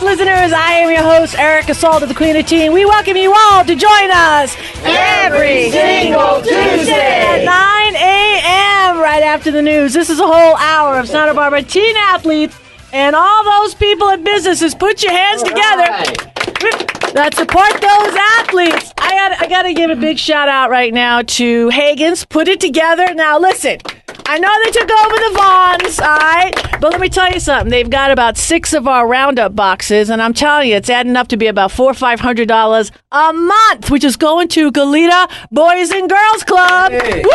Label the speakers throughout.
Speaker 1: Listeners, I am your host, Erica Salter, the Queen of Teen. We welcome you all to join us
Speaker 2: every single Tuesday
Speaker 1: at 9 a.m. right after the news. This is a whole hour of Santa Barbara teen athletes and all those people and businesses. Put your hands together. That support those athletes. I got to give a big shout out right now to Hagen's. Put it together. Now, listen. I know they took over the Vons, all right? But let me tell you something. They've got about 6 of our Roundup boxes, and I'm telling you, it's adding up to be about $400 or $500 a month, which is going to Goleta Boys and Girls Club. Hey. Woo!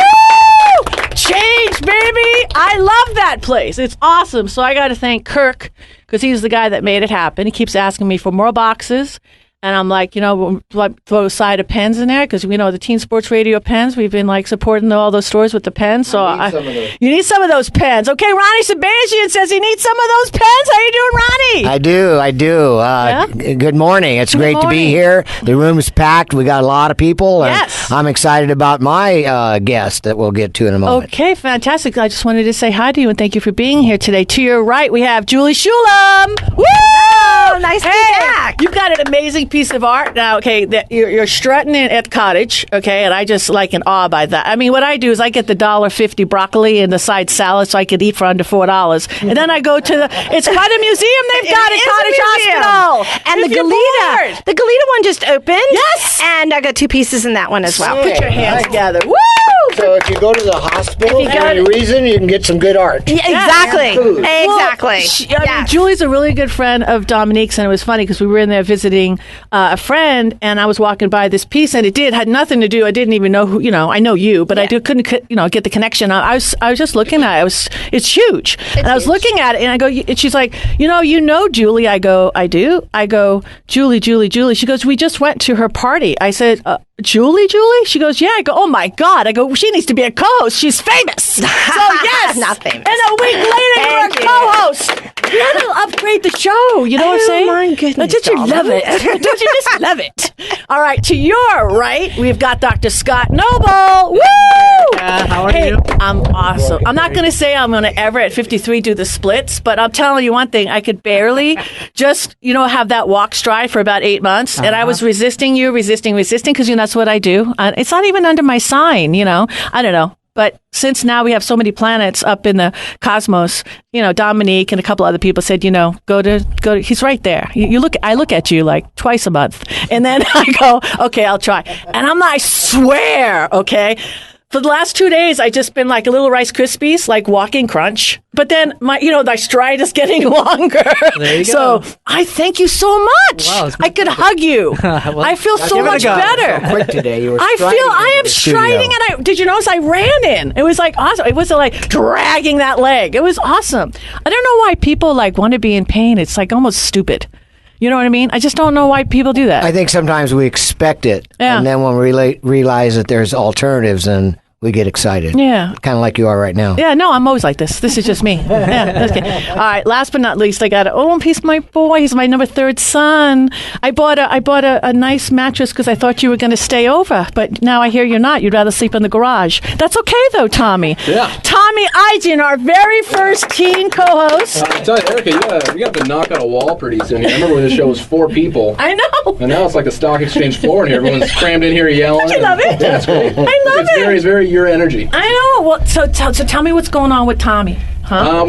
Speaker 1: Change, baby! I love that place. It's awesome. So I got to thank Kirk, because he's the guy that made it happen. He keeps asking me for more boxes. And I'm like, we'll throw a side of pens in there because, the Teen Sports Radio pens. We've been, supporting all those stores with the pens. So you need some of those pens. Okay, Ronnie Aijian says he needs some of those pens. How you doing, Ronnie?
Speaker 3: I do.
Speaker 1: Yeah?
Speaker 3: Good morning. It's great to be here. The room's packed. We got a lot of people. And
Speaker 1: yes.
Speaker 3: I'm excited about my guest that we'll get to in a moment.
Speaker 1: Okay, fantastic. I just wanted to say hi to you and thank you for being here today. To your right, we have Juli Shulem. Woo!
Speaker 2: Hello, nice to be back.
Speaker 1: You've got an amazing piece of art. Now, okay, you're strutting in at the cottage, okay, and I just in awe by that. I mean, what I do is I get the $1.50 broccoli and the side salad so I could eat for under $4. And then I go to it's quite a museum they've got at Cottage Hospital.
Speaker 2: And the Goleta one just opened.
Speaker 1: Yes.
Speaker 2: And I got 2 pieces in that one as well.
Speaker 1: Put your hands together. Woo!
Speaker 3: So if you go to the hospital for any reason, you can get some good art.
Speaker 2: Yeah, exactly. Exactly.
Speaker 1: Well, Julie's a really good friend of Dominique's, and it was funny because we were in there visiting a friend, and I was walking by this piece, and it had nothing to do. I didn't even know who. I know you, but I couldn't get the connection. I was just looking at it. It's huge, and I was looking at it, and I go, and she's like, Julie. I go, I do. I go, Julie. She goes, we just went to her party. I said, Julie? She goes, yeah. I go, oh my God. I go, she needs to be a co-host. She's famous. So yes.
Speaker 2: Not famous.
Speaker 1: And a week later, you're a co-host. You got to upgrade the show. You know what I'm saying?
Speaker 2: Oh my goodness.
Speaker 1: Don't you love it? Don't you just love it? All right. To your right, we've got Dr. Scott Noble. Woo!
Speaker 4: How are you?
Speaker 1: I'm awesome. I'm not going to say I'm going to ever at 53 do the splits, but I'm telling you one thing. I could barely just, have that walk stride for about 8 months. And I was resisting because, that's what I do. It's not even under my sign, I don't know. But since now we have so many planets up in the cosmos, Dominique and a couple other people said, go to, he's right there. I look at you like twice a month. And then I go, okay, I'll try. And I swear, okay, for the last 2 days, I just been like a little Rice Krispies, like walking crunch. But then my stride is getting longer.
Speaker 4: There you
Speaker 1: so
Speaker 4: go.
Speaker 1: I thank you so much.
Speaker 4: Wow,
Speaker 1: I could hug you.
Speaker 4: Well,
Speaker 1: I feel so much better.
Speaker 3: So quick today. You were
Speaker 1: I am striding, and did you notice I ran in? It was awesome. It wasn't like dragging that leg. It was awesome. I don't know why people want to be in pain. It's almost stupid. You know what I mean? I just don't know why people do that.
Speaker 3: I think sometimes we expect it, and then when we realize that there's alternatives, and we get excited.
Speaker 1: Yeah.
Speaker 3: Kind of like you are right now.
Speaker 1: Yeah, no, I'm always like this. This is just me. Yeah, okay. All right, last but not least, I got a piece of my boy. He's my number 3rd son. I bought a nice mattress because I thought you were going to stay over, but now I hear you're not. You'd rather sleep in the garage. That's okay, though, Tommy.
Speaker 4: Yeah.
Speaker 1: Tommy Aijian, our very first teen co-host.
Speaker 4: I tell you, Erica, we got to knock out a wall pretty soon. I remember when the show was 4 people.
Speaker 1: I know.
Speaker 4: And now it's like the stock exchange floor in here. Everyone's crammed in here yelling.
Speaker 1: Don't you love it?
Speaker 4: Yeah, it's great.
Speaker 1: I love it.
Speaker 4: It's very your energy.
Speaker 1: I know. Well, so tell me what's going on with Tommy. Huh?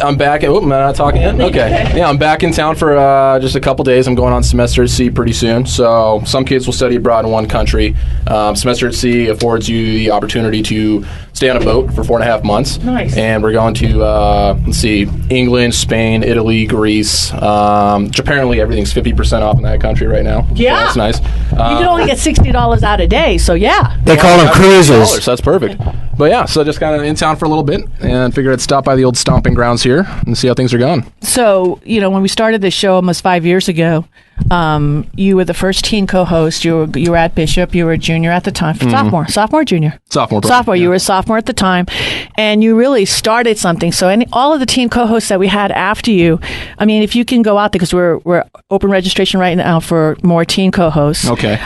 Speaker 4: I'm back. I'm not talking yet. Okay. Yeah, I'm back in town for just a couple days. I'm going on semester at sea pretty soon. So some kids will study abroad in one country. Semester at sea affords you the opportunity to stay on a boat for 4.5 months.
Speaker 1: Nice.
Speaker 4: And we're going to England, Spain, Italy, Greece. Apparently everything's 50% off in that country right now.
Speaker 1: Yeah.
Speaker 4: So that's nice.
Speaker 1: You can only get $60 out a day, so yeah.
Speaker 3: They call them cruises.
Speaker 4: So that's perfect. But yeah, so just kind of in town for a little bit and figured I'd stop by the old stomping grounds here and see how things are going.
Speaker 1: So, when we started this show almost 5 years ago, You were the first teen co-host. You were at Bishop. You were a junior at the time. Sophomore, junior.
Speaker 4: Sophomore.
Speaker 1: You were a sophomore at the time, and you really started something. So all of the teen co-hosts that we had after you, I mean, if you can go out there, because we're open registration right now for more teen co-hosts.
Speaker 4: Okay.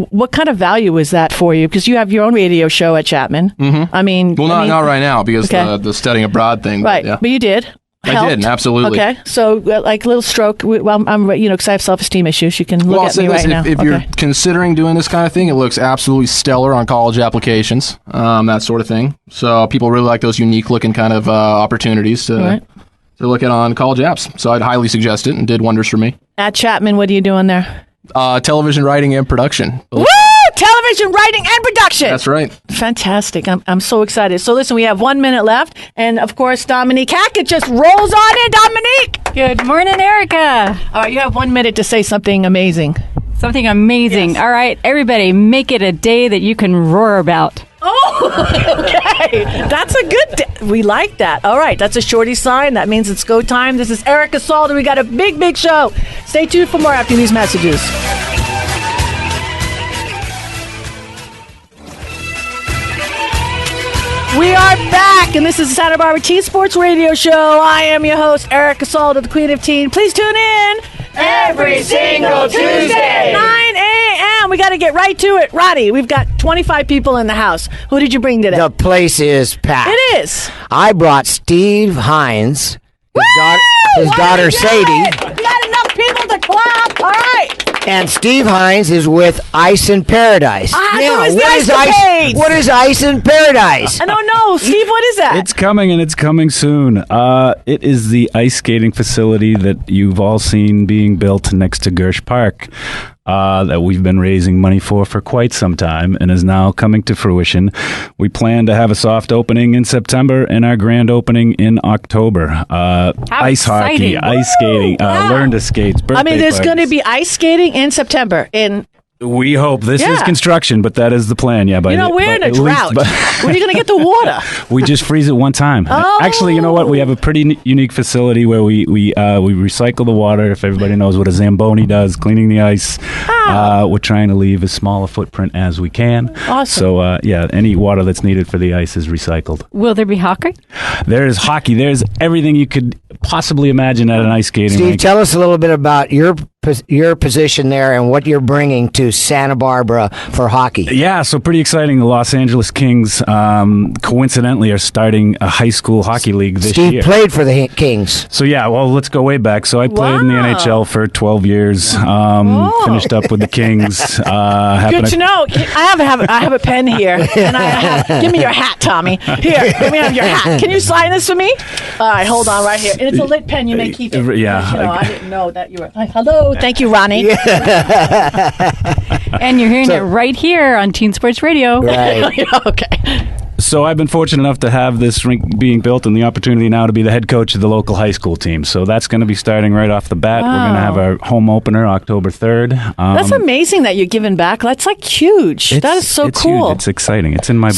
Speaker 1: What kind of value is that for you? Because you have your own radio show at Chapman.
Speaker 4: Mm-hmm.
Speaker 1: I mean,
Speaker 4: not right now because the studying abroad thing.
Speaker 1: Right,
Speaker 4: but, yeah.
Speaker 1: but you did.
Speaker 4: I did, absolutely.
Speaker 1: Okay, so like little stroke. Well, I'm because I have self-esteem issues. You can look at me right now.
Speaker 4: If you're considering doing this kind of thing, it looks absolutely stellar on college applications, that sort of thing. So people really like those unique-looking kind of opportunities to look at on college apps. So I'd highly suggest it, and did wonders for me.
Speaker 1: At Chapman, what are you doing there?
Speaker 4: Television writing and production.
Speaker 1: Woo! Television writing and production.
Speaker 4: That's right.
Speaker 1: Fantastic. I'm so excited. So listen, we have 1 minute left. And of course, Dominique Hackett just rolls on in. Dominique!
Speaker 5: Good morning, Erica.
Speaker 1: All right, you have 1 minute to say something amazing.
Speaker 5: Something amazing.
Speaker 1: Yes.
Speaker 5: All right, everybody, make it a day that you can roar about.
Speaker 1: Oh, okay. That's a good day. We like that. All right, that's a shorty sign. That means it's go time. This is Erica Salter. We got a big, big show. Stay tuned for more after these messages. We are back, and this is the Santa Barbara Teen Sports Radio Show. I am your host, Erica Salter, the Queen of Teen. Please tune in every single Tuesday, 9 a.m. We got to get right to it. Ronnie, we've got 25 people in the house. Who did you bring today?
Speaker 3: The place is packed.
Speaker 1: It is.
Speaker 3: I brought Steve Heinze, his daughter Sadie.
Speaker 1: We got enough people to clap. All right.
Speaker 3: And Steve Heinze is with Ice in Paradise.
Speaker 1: What
Speaker 3: is Ice in Paradise?
Speaker 1: I don't know. Steve, what is that?
Speaker 6: It's coming, and it's coming soon. It is the ice skating facility that you've all seen being built next to Gersh Park. That we've been raising money for quite some time and is now coming to fruition. We plan to have a soft opening in September and our grand opening in October. Ice hockey, ice skating, learn to skate.
Speaker 1: There's going to be ice skating in September in
Speaker 6: We hope. This is construction, but that is the plan. Yeah,
Speaker 1: we're in a drought. Where are you going to get the water?
Speaker 6: We just freeze it one time.
Speaker 1: Oh.
Speaker 6: Actually, you know what? We have a pretty unique facility where we recycle the water. If everybody knows what a Zamboni does, cleaning the ice. We're trying to leave as small a footprint as we can.
Speaker 1: Awesome.
Speaker 6: So, any water that's needed for the ice is recycled.
Speaker 5: Will there be hockey?
Speaker 6: There is hockey. There's everything you could possibly imagine at an ice skating rink.
Speaker 3: Steve, tell us a little bit about your position there and what you're bringing to Santa Barbara for hockey.
Speaker 6: Yeah, so pretty exciting. The Los Angeles Kings, coincidentally, are starting a high school hockey league this year.
Speaker 3: Steve played for the Kings.
Speaker 6: So, let's go way back. So I played in the NHL for 12 years, finished up with the Kings.
Speaker 1: Good to know. I have a pen here. And give me your hat, Tommy. Here, let me have your hat. Can you sign this for me? All right, hold on right here. And it's a lit pen. You may keep it.
Speaker 6: Yeah.
Speaker 1: I didn't know that you were. Hello. Thank you, Ronnie.
Speaker 5: And you're hearing it right here on Teen Sports Radio.
Speaker 3: Right.
Speaker 1: Okay.
Speaker 6: So I've been fortunate enough to have this rink being built and the opportunity now to be the head coach of the local high school team. So that's going to be starting right off the bat.
Speaker 1: Wow.
Speaker 6: We're going to have our home opener October 3rd.
Speaker 1: That's amazing that you're giving back. That's like huge. That is so cool.
Speaker 6: Huge. It's exciting. It's in my blood.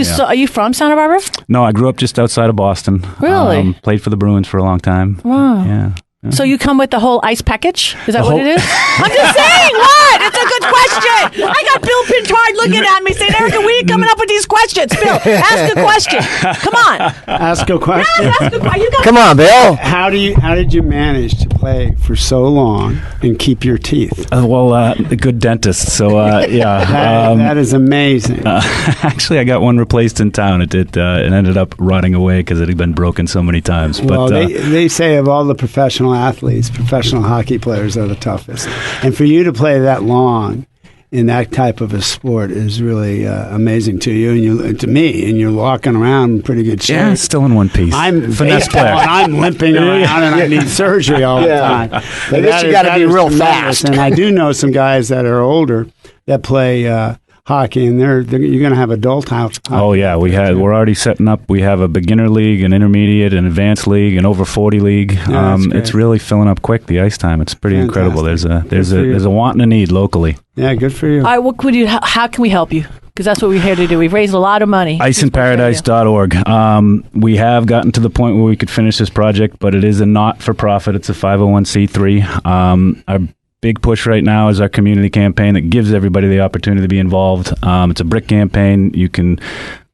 Speaker 1: So are you from Santa Barbara?
Speaker 6: No, I grew up just outside of Boston.
Speaker 1: Really?
Speaker 6: Played for the Bruins for a long time.
Speaker 1: Wow.
Speaker 6: Yeah.
Speaker 1: So you come with the whole ice package? Is that what it is? I'm just saying, what? It's a good question. I got Bill Pintard looking at me saying, Erica, we ain't coming up with these questions. Bill, ask a question. Come on.
Speaker 7: Ask a question.
Speaker 1: Yes, ask a question.
Speaker 3: Come on, Bill.
Speaker 7: How did you manage to play for so long and keep your teeth?
Speaker 6: A good dentist. So,
Speaker 7: That is amazing.
Speaker 6: Actually, I got one replaced in town. It ended up rotting away because it had been broken so many times.
Speaker 7: Well, they say of all the professional athletes, professional hockey players are the toughest. And for you to play that long in that type of a sport is really amazing to you and to me. And you're walking around in pretty good shape.
Speaker 6: Yeah, still in one piece.
Speaker 7: I'm
Speaker 6: finesse player.
Speaker 7: And I'm limping around and I need surgery all the time.
Speaker 3: But this you got to be real fast.
Speaker 7: And I do know some guys that are older that play hockey, and you're going to have adult house.
Speaker 6: Oh yeah, we're already setting up. We have a beginner league, an intermediate, an advanced league, an over 40 league. It's really filling up quick. The ice time, it's pretty incredible. There's a want and a need locally.
Speaker 7: Yeah, good for you.
Speaker 1: All right, how can we help you? Because that's what we're here to do. We've raised a lot of money.
Speaker 6: IceandParadise.org. We have gotten to the point where we could finish this project, but it is a not-for-profit. It's a 501c3. Our big push right now is our community campaign that gives everybody the opportunity to be involved. It's a brick campaign. You can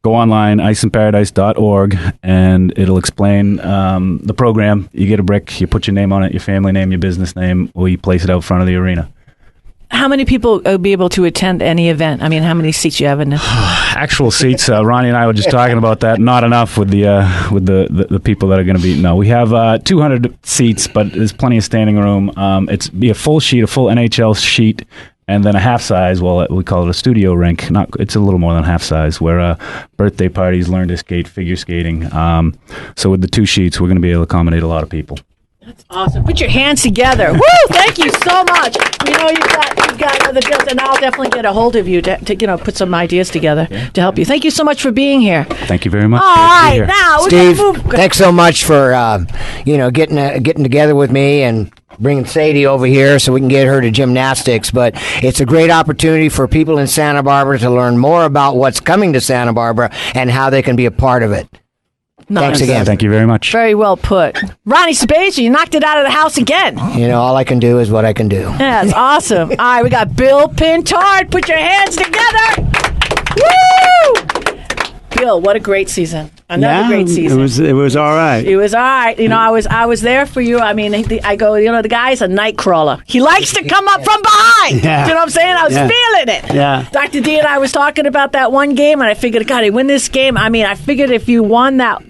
Speaker 6: go online, IceandParadise.org, and it'll explain the program. You get a brick, you put your name on it, your family name, your business name. We place it out front of the arena.
Speaker 1: How many people will be able to attend any event? I mean, how many seats you have in there?
Speaker 6: Actual seats. Ronnie and I were just talking about that. Not enough with the people that are going to be. No, we have 200 seats, but there's plenty of standing room. It's be a full sheet, a full NHL sheet, and then a half size. Well, we call it a studio rink. It's a little more than half size, where birthday parties, learn to skate, figure skating. So with the 2 sheets, we're going to be able to accommodate a lot of people.
Speaker 1: That's awesome. Put your hands together. Woo! Thank you so much. You know, you've got other deals, and I'll definitely get a hold of you to put some ideas together to help you. Thank you so much for being here.
Speaker 6: Thank you very much.
Speaker 1: All right, now
Speaker 3: Steve, thanks so much for getting together with me and bringing Sadie over here so we can get her to gymnastics. But it's a great opportunity for people in Santa Barbara to learn more about what's coming to Santa Barbara and how they can be a part of it.
Speaker 1: Nice.
Speaker 3: Thanks again.
Speaker 6: Thank you very much.
Speaker 1: Very well put. Ronnie Sept, you knocked it out of the house again.
Speaker 3: You know, all I can do is what I can do.
Speaker 1: Yeah, it's awesome. All right, we got Bill Pintard. Put your hands together. Woo! Bill, what a great season. Another great season.
Speaker 7: It was all right.
Speaker 1: It was all right. You know, I was there for you. I mean, I go, you know, the guy's a night crawler. He likes to come up from behind.
Speaker 7: Yeah.
Speaker 1: You know what I'm saying? I was feeling it.
Speaker 7: Yeah.
Speaker 1: Dr. D and I was talking about that one game, and I figured, God, he win this game. I mean, I figured if you won that,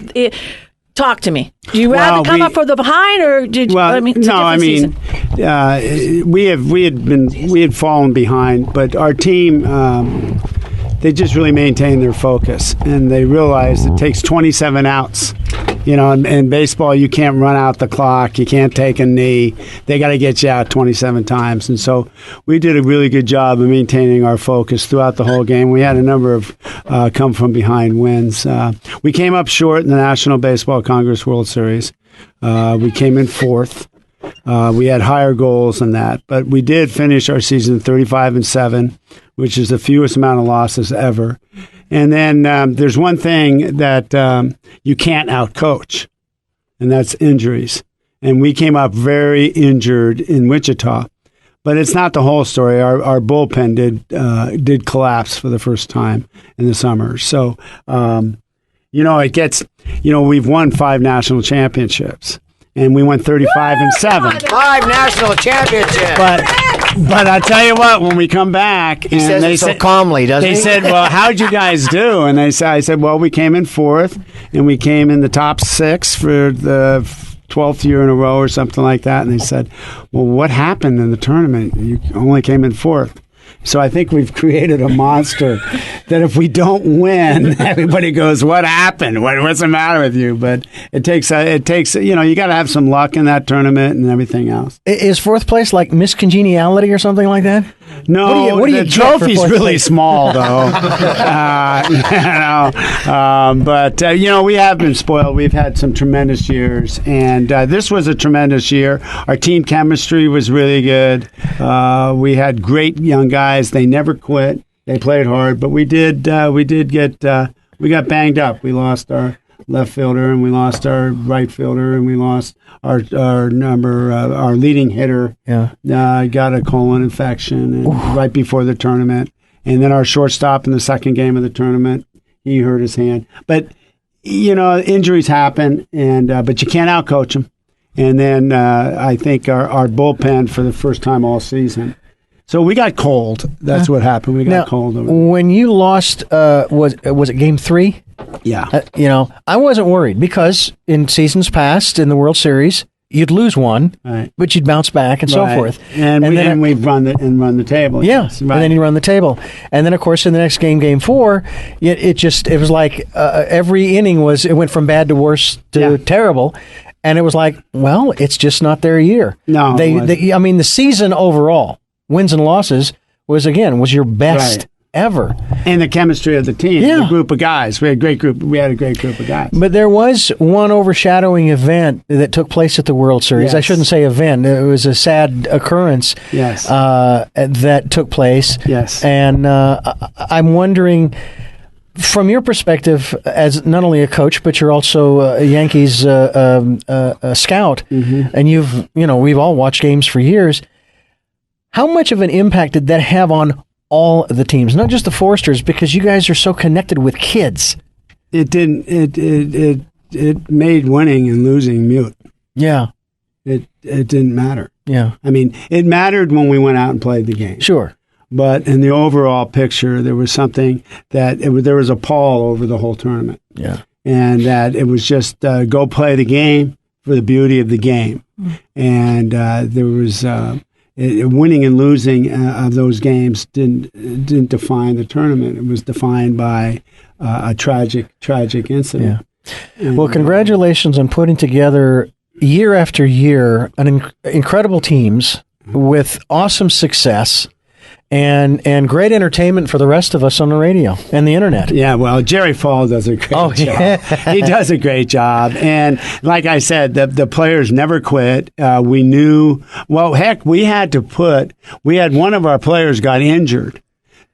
Speaker 1: talk to me. Do you rather come up from the behind, or did?
Speaker 7: Well,
Speaker 1: I mean,
Speaker 7: we had fallen behind, but our team. They just really maintained their focus, and they realized it takes 27 outs. You know, in baseball, you can't run out the clock. You can't take a knee. They got to get you out 27 times. And so we did a really good job of maintaining our focus throughout the whole game. We had a number of come-from-behind wins. We came up short in the National Baseball Congress World Series. We came in 4th. We had higher goals than that, but we did finish our season 35-7, which is the fewest amount of losses ever. And then there's one thing that you can't outcoach, and that's injuries. And we came up very injured in Wichita, but it's not the whole story. Our bullpen did collapse for the first time in the summer. So, it gets, we've won 5 national championships. And we went 35-7.
Speaker 3: 5 national championships.
Speaker 7: But I tell you what, when we come back,
Speaker 3: he says it so calmly, doesn't he?
Speaker 7: They said, "Well, how'd you guys do?" And I said, "Well, we came in 4th, and we came in the top 6 for the 12th year in a row, or something like that." And they said, "Well, what happened in the tournament? You only came in 4th." So I think we've created a monster that if we don't win, everybody goes, "What happened? What's the matter with you?" But it takes you got to have some luck in that tournament and everything else.
Speaker 8: Is 4th place like Miss Congeniality or something like that?
Speaker 7: No,
Speaker 8: what do you
Speaker 7: the trophy's really
Speaker 8: place?
Speaker 7: small, though. But we have been spoiled. We've had some tremendous years, and this was a tremendous year. Our team chemistry was really good. We had great young guys. They never quit. They played hard, but we got banged up. We lost our left fielder, and we lost our right fielder, and we lost our leading hitter. Yeah, got a colon infection right before the tournament, and then our shortstop in the second game of the tournament, he hurt his hand. But injuries happen, and but you can't outcoach them. And then I think our bullpen for the first time all season. So we got cold. That's what happened. We got cold.
Speaker 8: When you lost, was it Game 3?
Speaker 7: Yeah.
Speaker 8: I wasn't worried because in seasons past in the World Series, you'd lose one, right, but you'd bounce back and so forth.
Speaker 7: And we've run the table.
Speaker 8: Yeah,
Speaker 7: yes,
Speaker 8: right. And then you run the table. And then, of course, in the next game, Game 4, it was like every inning it went from bad to worse to terrible. And it was like, well, it's just not their year.
Speaker 7: No.
Speaker 8: The season overall, wins and losses, was your best ever.
Speaker 7: And the chemistry of the team, the group of guys. We had a great group of guys.
Speaker 8: But there was one overshadowing event that took place at the World Series. I shouldn't say event. It was a sad occurrence that took place.
Speaker 7: Yes.
Speaker 8: And I'm wondering, from your perspective, as not only a coach, but you're also a Yankees a scout, and we've all watched games for years. How much of an impact did that have on all the teams, not just the Foresters, because you guys are so connected with kids?
Speaker 7: It didn't. It made winning and losing mute.
Speaker 8: Yeah.
Speaker 7: It didn't matter.
Speaker 8: Yeah.
Speaker 7: I mean, it mattered when we went out and played the game.
Speaker 8: Sure.
Speaker 7: But in the overall picture, there was something there was a pall over the whole tournament.
Speaker 8: Yeah.
Speaker 7: And that it was just go play the game for the beauty of the game. And there was winning and losing of those games didn't define the tournament. It was defined by a tragic incident.
Speaker 8: Yeah. Well, congratulations on putting together year after year incredible teams with awesome success. And great entertainment for the rest of us on the radio and the internet.
Speaker 7: Yeah, well, Jerry Fall does a great job. He does a great job. And like I said, the players never quit. We knew, well, heck, we had one of our players got injured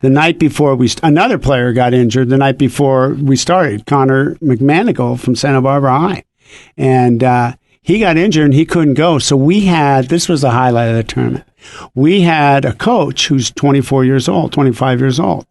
Speaker 7: the night before another player got injured the night before we started, Connor McManigal from Santa Barbara High. And he got injured and he couldn't go. So this was the highlight of the tournament. We had a coach who's 25 years old.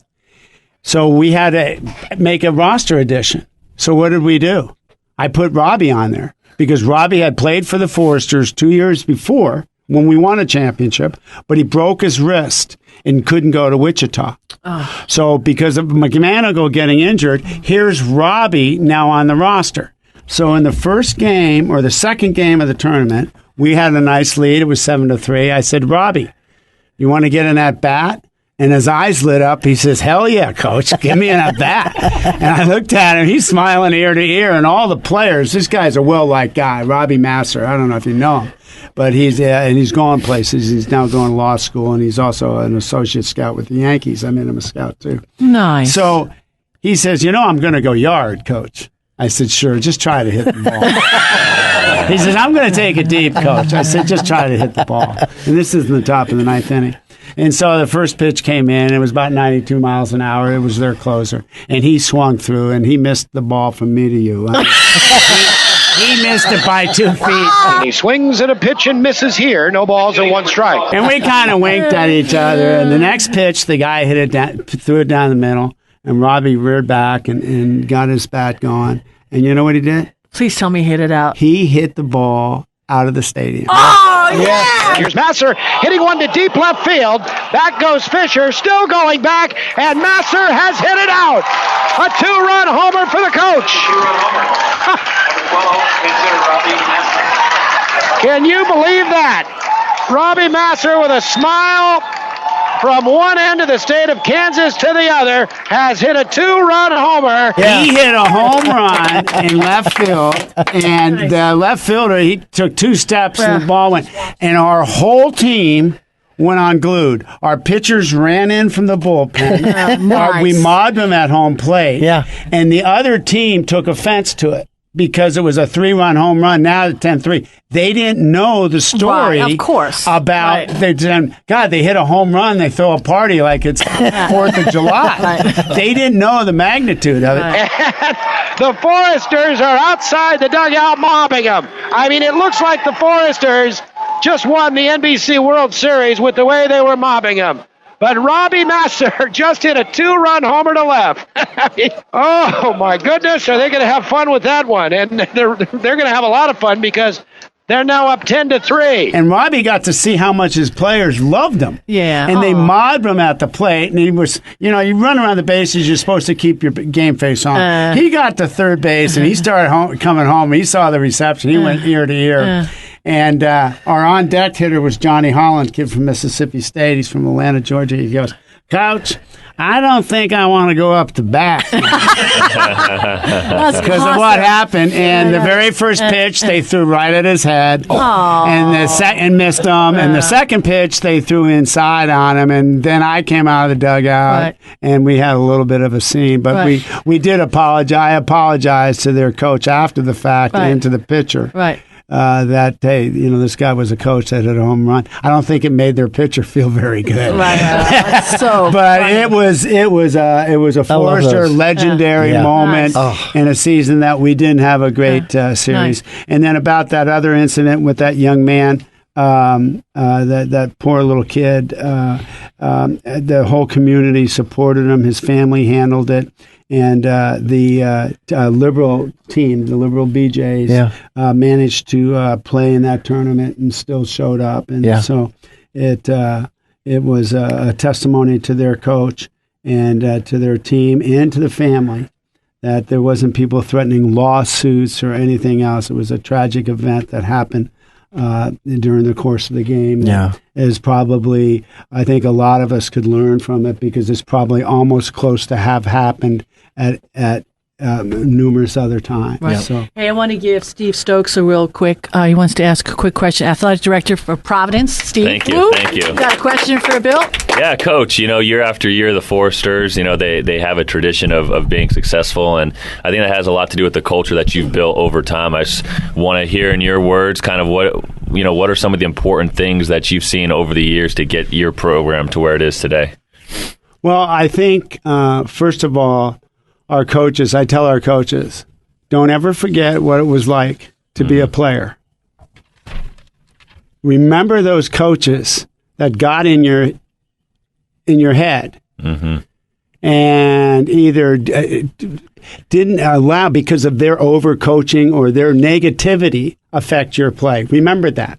Speaker 7: So we had to make a roster addition. So what did we do? I put Robbie on there because Robbie had played for the Foresters 2 years before when we won a championship, but he broke his wrist and couldn't go to Wichita. Oh. So because of McManigal getting injured, here's Robbie now on the roster. So in the first game or the second game of the tournament, we had a nice lead. It was 7-3. I said, Robbie, you want to get in that bat? And his eyes lit up. He says, hell yeah, coach, give me in that bat. And I looked at him. He's smiling ear to ear. And all the players, this guy's a well-liked guy, Robbie Masser. I don't know if you know him. But he's going places. He's now going to law school. And he's also an associate scout with the Yankees. I made him a scout, too.
Speaker 1: Nice.
Speaker 7: So he says, I'm going to go yard, coach. I said, sure, just try to hit the ball. He says, I'm going to take it deep, coach. I said, just try to hit the ball. And this is in the top of the ninth inning. And so the first pitch came in. It was about 92 miles an hour. It was their closer. And he swung through, and he missed the ball from me to you. He missed it by 2 feet.
Speaker 9: And he swings at a pitch and misses here. No balls and one strike.
Speaker 7: And we kind of winked at each other. And the next pitch, the guy hit it down, threw it down the middle. And Robbie reared back and got his bat going. And you know what he did?
Speaker 1: Please tell me he hit it out.
Speaker 7: He hit the ball out of the stadium.
Speaker 1: Oh, yeah!
Speaker 9: Here's Masser hitting one to deep left field. Back goes Fisher, still going back, and Masser has hit it out. A 2-run homer for the coach. Can you believe that? Robbie Masser with a smile from one end of the state of Kansas to the other has hit a 2-run homer.
Speaker 7: Yeah. He hit a home run in left field, and the left fielder, he took 2 steps and the ball went. And our whole team went unglued. Our pitchers ran in from the bullpen.
Speaker 1: Nice.
Speaker 7: We mobbed them at home plate.
Speaker 8: Yeah.
Speaker 7: And the other team took offense to it because it was a 3-run home run. Now it's 10-3. They didn't know the story,
Speaker 1: of course,
Speaker 7: about they hit a home run. They throw a party like it's 4th of July. They didn't know the magnitude of it.
Speaker 9: And the Foresters are outside the dugout mobbing them. I mean, it looks like the Foresters just won the NBC World Series with the way they were mobbing them. But Robbie Masser just hit a 2-run homer to left. Oh, my goodness, are they going to have fun with that one? And they're going to have a lot of fun because they're now up 10-3.
Speaker 7: And Robbie got to see how much his players loved him.
Speaker 1: Yeah.
Speaker 7: And they mobbed him at the plate. And he was, you run around the bases, you're supposed to keep your game face on. He got to third base, and he started coming home. He saw the reception. He went ear to ear. And our on-deck hitter was Johnny Holland, kid from Mississippi State. He's from Atlanta, Georgia. He goes, Coach, I don't think I want to go up to bat because of what happened. And the very first pitch they threw right at his head, and missed him. And the second pitch they threw inside on him, and then I came out of the dugout, and we had a little bit of a scene. But we did apologize. I apologized to their coach after the fact and to the pitcher. That hey, this guy was a coach that hit a home run. I don't think it made their pitcher feel very good.
Speaker 1: That's so.
Speaker 7: But
Speaker 1: funny.
Speaker 7: it was a Forrester legendary moment in a season that we didn't have a great series. And then about that other incident with that young man, that poor little kid, the whole community supported him. His family handled it. And the Liberal team, the Liberal BJs, managed to play in that tournament and still showed up. And so it was a testimony to their coach and to their team and to the family that there wasn't people threatening lawsuits or anything else. It was a tragic event that happened during the course of the game. Is probably, I think a lot of us could learn from it because it's probably almost close to have happened at numerous other times. So.
Speaker 1: Hey, I want to give Steve Stokes a real quick. He wants to ask a quick question. Athletic director for Providence, Steve.
Speaker 10: Thank you.
Speaker 1: Got a question for Bill?
Speaker 10: Yeah, Coach. Year after year, the Foresters, they have a tradition of being successful, and I think that has a lot to do with the culture that you've built over time. I just want to hear in your words, kind of what are some of the important things that you've seen over the years to get your program to where it is today?
Speaker 7: Well, I think first of all, I tell our coaches, don't ever forget what it was like to be a player. Remember those coaches that got in your head and either didn't allow, because of their overcoaching or their negativity, affect your play. Remember that.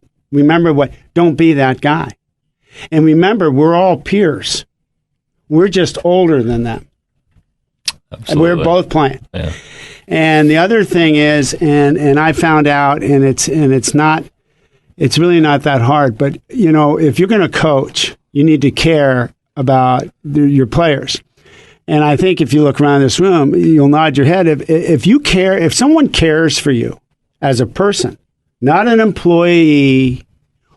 Speaker 7: Don't be that guy. And remember, we're all peers. We're just older than them. Absolutely. And we're both playing. Yeah. And the other thing is, and I found out, and it's really not that hard, but if you're going to coach, you need to care about your players. And I think if you look around this room, you'll nod your head. If someone cares for you as a person, not an employee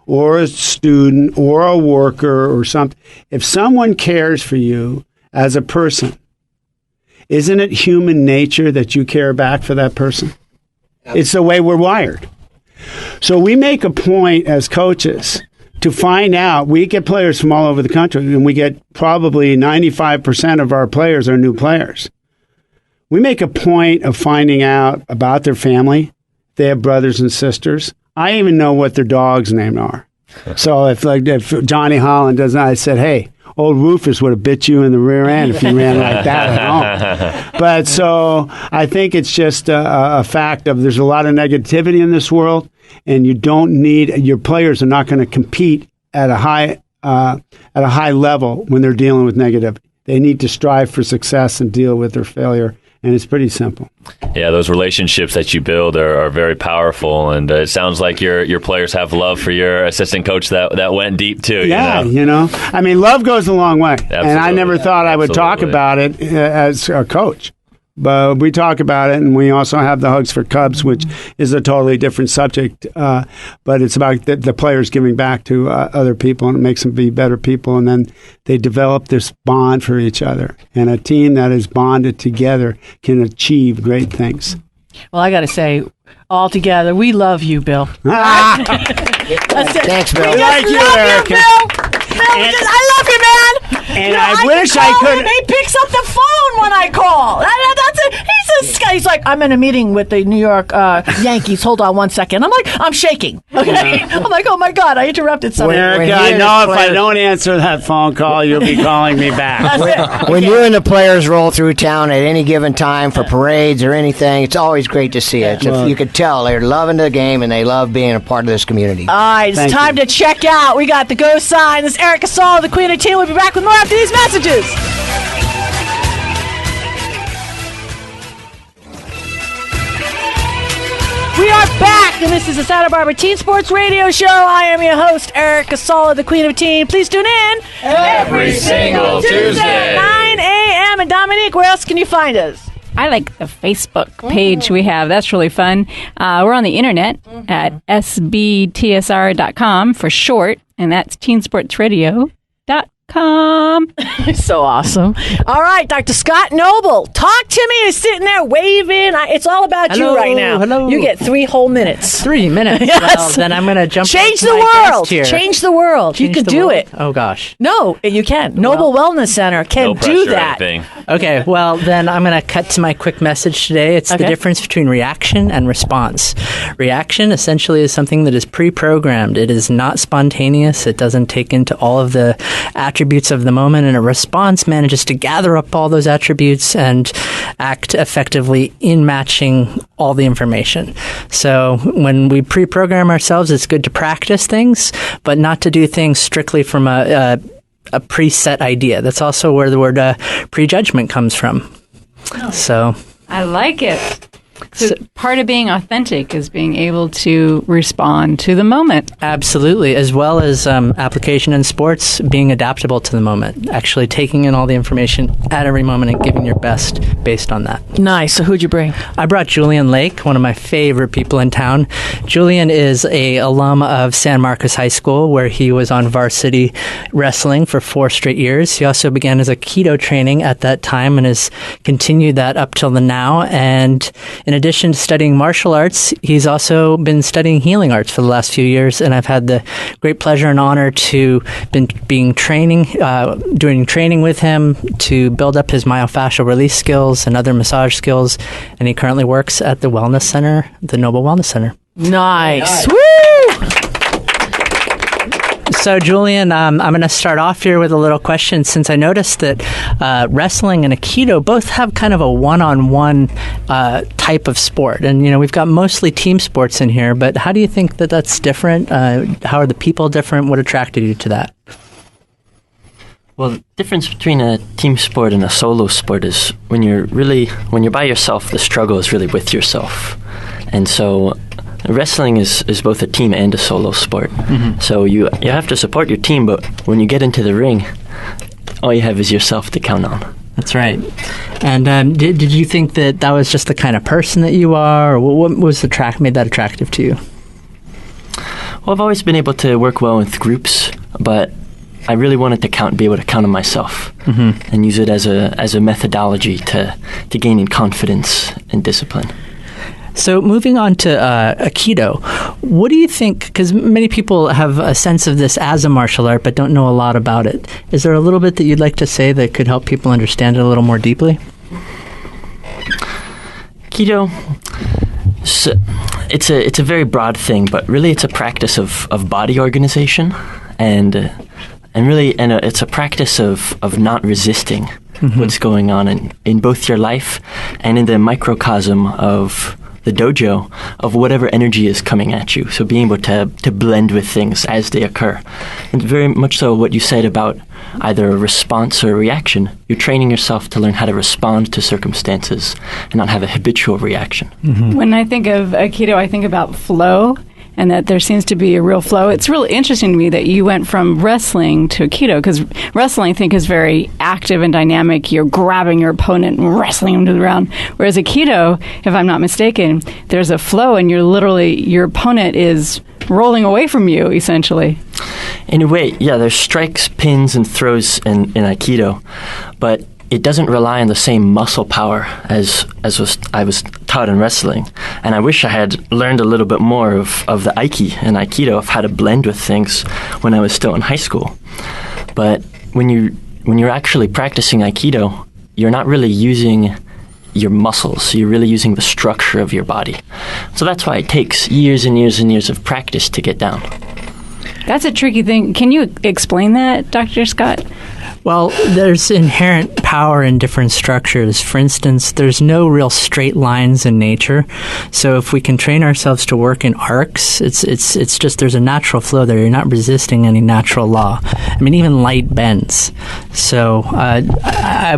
Speaker 7: or a student or a worker or something, if someone cares for you as a person, isn't it human nature that you care back for that person? It's the way we're wired. So we make a point as coaches to find out. We get players from all over the country, and we get probably 95% of our players are new players. We make a point of finding out about their family. They have brothers and sisters. I even know what their dog's name are. So if Johnny Holland doesn't, I said, hey, old Rufus would have bit you in the rear end if you ran like that at home. But so I think it's just a fact of there's a lot of negativity in this world, and your players are not going to compete at a high level when they're dealing with negativity. They need to strive for success and deal with their failure. And it's pretty simple.
Speaker 10: Yeah, those relationships that you build are very powerful, and it sounds like your players have love for your assistant coach that went deep too.
Speaker 7: Yeah, I mean, love goes a long way. Absolutely. And I never thought I would talk about it as a coach. But we talk about it, and we also have the Hugs for Cubs, which is a totally different subject. But it's about the players giving back to other people, and it makes them be better people. And then they develop this bond for each other. And a team that is bonded together can achieve great things.
Speaker 1: Well, I got to say, all together, we love you, Bill.
Speaker 3: Thanks, Bill.
Speaker 7: We like you, Erica.
Speaker 1: I love you, man.
Speaker 7: And I wish I could.
Speaker 1: He picks up the phone when I call. That's it. He's like, I'm in a meeting with the New York Yankees. Hold on one second. I'm like, I'm shaking. Okay. I'm like, oh my God, I interrupted somebody.
Speaker 7: Erica, I know if I don't answer that phone call, you'll be calling me back.
Speaker 3: When you and the players roll through town at any given time for parades or anything, it's always great to see it. You could tell they're loving the game and they love being a part of this community.
Speaker 1: All right, it's time to check out. We got the go sign. This is Erica Saul, the Queen of Teen. We'll be back with more after these messages. We are back, and this is the Santa Barbara Teen Sports Radio Show. I am your host, Erica Saul, the Queen of Teen. Please tune in
Speaker 10: every single Tuesday,
Speaker 1: 9 Dominique, where else can you find us?
Speaker 5: I like the Facebook page we have. That's really fun. We're on the internet at sbtsr.com for short, and that's teensportsradio.com.
Speaker 1: So awesome. All right, Dr. Scott Noble, talk to me. He's sitting there waving. It's all about you right now.
Speaker 11: Hello.
Speaker 1: You get 3 whole minutes.
Speaker 11: 3 minutes?
Speaker 1: Yes.
Speaker 11: Well, then I'm going to jump
Speaker 1: Change
Speaker 11: into
Speaker 1: the
Speaker 11: my
Speaker 1: world.
Speaker 11: guest here.
Speaker 1: Change the world. You
Speaker 11: Change
Speaker 1: can
Speaker 11: the
Speaker 1: do
Speaker 11: world?
Speaker 1: it.
Speaker 11: Oh, gosh.
Speaker 1: No, you can. Noble Wellness Center can
Speaker 10: No
Speaker 1: do
Speaker 10: pressure or
Speaker 1: that.
Speaker 10: anything.
Speaker 11: Okay, well, then I'm going to cut to my quick message today. It's the difference between reaction and response. Reaction essentially is something that is pre-programmed. It is not spontaneous. It doesn't take into all of the attributes of the moment, and a response manages to gather up all those attributes and act effectively in matching all the information. So when we pre-program ourselves, it's good to practice things, but not to do things strictly from a preset idea. That's also where the word prejudgment comes from. So
Speaker 5: I like it. So part of being authentic is being able to respond to the moment.
Speaker 11: Absolutely, as well as application in sports, being adaptable to the moment, actually taking in all the information at every moment and giving your best based on that.
Speaker 1: Nice. So who'd you bring?
Speaker 11: I brought Julian Lake, one of my favorite people in town. Julian is a alum of San Marcos High School, where he was on varsity wrestling for 4 straight years. He also began as a keto training at that time and has continued that up till the now. And in addition to studying martial arts, he's also been studying healing arts for the last few years, and I've had the great pleasure and honor to doing training with him to build up his myofascial release skills and other massage skills, and he currently works at the Wellness Center, the Noble Wellness Center.
Speaker 1: Nice. Woo!
Speaker 11: So, Julian, I'm going to start off here with a little question, since I noticed that wrestling and Aikido both have kind of a one-on-one type of sport. And, we've got mostly team sports in here, but how do you think that that's different? How are the people different? What attracted you to that?
Speaker 12: Well, the difference between a team sport and a solo sport is when you're by yourself, the struggle is really with yourself. And so wrestling is both a team and a solo sport. Mm-hmm. So you have to support your team, but when you get into the ring, all you have is yourself to count on.
Speaker 11: That's right. And did you think that was just the kind of person that you are, or what was made that attractive to you?
Speaker 12: Well, I've always been able to work well with groups, but I really wanted to be able to count on myself, mm-hmm. and use it as a methodology to gaining confidence and discipline.
Speaker 11: So moving on to Aikido, what do you think, because many people have a sense of this as a martial art but don't know a lot about it. Is there a little bit that you'd like to say that could help people understand it a little more deeply?
Speaker 12: Aikido, it's a very broad thing, but really it's a practice of body organization, and it's a practice of not resisting mm-hmm. what's going on in both your life and in the microcosm of the dojo, of whatever energy is coming at you. So being able to blend with things as they occur. And very much so what you said about either a response or a reaction. You're training yourself to learn how to respond to circumstances and not have a habitual reaction.
Speaker 5: Mm-hmm. When I think of Aikido, I think about flow, and that there seems to be a real flow. It's really interesting to me that you went from wrestling to Aikido, because wrestling, I think, is very active and dynamic. You're grabbing your opponent and wrestling him to the ground. Whereas Aikido, if I'm not mistaken, there's a flow, and your opponent is rolling away from you, essentially.
Speaker 12: In a way, yeah, there's strikes, pins, and throws in Aikido, but it doesn't rely on the same muscle power as I was taught in wrestling. And I wish I had learned a little bit more of the Aiki and Aikido, of how to blend with things when I was still in high school. But when you're actually practicing Aikido, you're not really using your muscles. You're really using the structure of your body. So that's why it takes years and years and years of practice to get down.
Speaker 5: That's a tricky thing. Can you explain that, Dr. Scott?
Speaker 11: Well, there's inherent power in different structures. For instance, there's no real straight lines in nature. So if we can train ourselves to work in arcs, it's just there's a natural flow there. You're not resisting any natural law. I mean, even light bends. So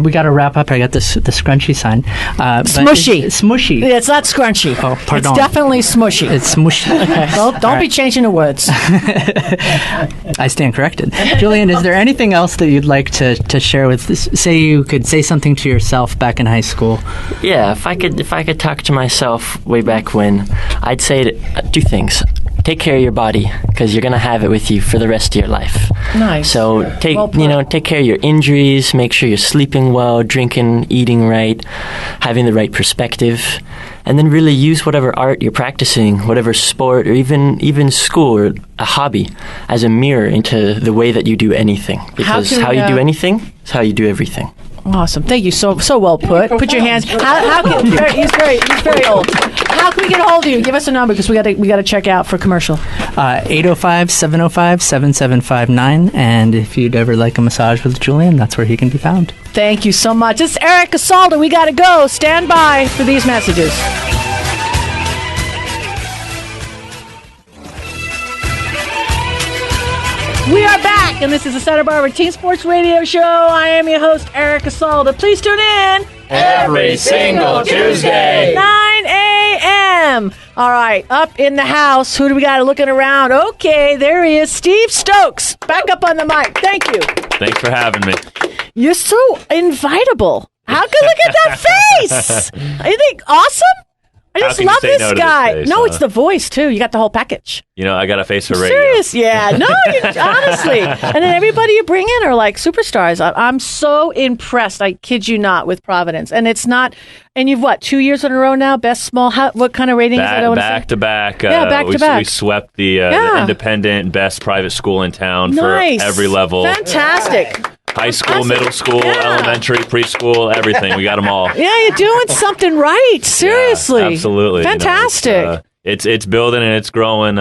Speaker 11: we got to wrap up. I got the scrunchy sign.
Speaker 1: Smushy.
Speaker 11: It's smushy.
Speaker 1: Yeah, it's not scrunchy.
Speaker 11: Oh, pardon.
Speaker 1: It's definitely smushy.
Speaker 11: It's smushy.
Speaker 1: Okay. Don't be changing the words.
Speaker 11: I stand corrected. Julian, is there anything else that you'd like to share with, say you could say something to yourself back in high school.
Speaker 12: Yeah, if I could talk to myself way back when, I'd say two things. Take care of your body, because you're gonna have it with you for the rest of your life.
Speaker 1: Nice.
Speaker 12: So take care of your injuries. Make sure you're sleeping well, drinking, eating right, having the right perspective, and then really use whatever art you're practicing, whatever sport, or even school or a hobby, as a mirror into the way that you do anything. Because how you do anything is how you do everything.
Speaker 1: Awesome. Thank you. So well put. Put your hands. How can, he's very old. How can we get a hold of you? Give us a number, because we got to check out for commercial.
Speaker 11: 805-705-7759. And if you'd ever like a massage with Julian, that's where he can be found.
Speaker 1: Thank you so much. It's Eric Casalda. We got to go. Stand by for these messages. We are back, and this is the Santa Barbara Teen Sports Radio Show. I am your host, Eric Casalda. Please tune in
Speaker 10: every single Tuesday,
Speaker 1: 9 a.m. All right, up in the house. Who do we got looking around? Okay, there he is, Steve Stokes. Back up on the mic. Thank you.
Speaker 10: Thanks for having me.
Speaker 1: You're so invitable. How could look at that face? You think awesome? I just love this guy.
Speaker 10: Face,
Speaker 1: no, it's the voice too. You got the whole package.
Speaker 10: You know, I got a face for radio.
Speaker 1: Serious? Yeah. No, honestly. And then everybody you bring in are like superstars. I'm so impressed. I kid you not, with Providence. And it's not. And you've 2 years in a row now? Best small. What kind of rating is that?
Speaker 10: Back to back.
Speaker 1: Back to back.
Speaker 10: We swept the independent best private school in town for every level.
Speaker 1: Fantastic.
Speaker 10: High school, middle school, elementary, preschool, everything. We got them all.
Speaker 1: Yeah, you're doing something right. Seriously.
Speaker 10: Yeah, absolutely.
Speaker 1: Fantastic.
Speaker 10: It's building and it's growing.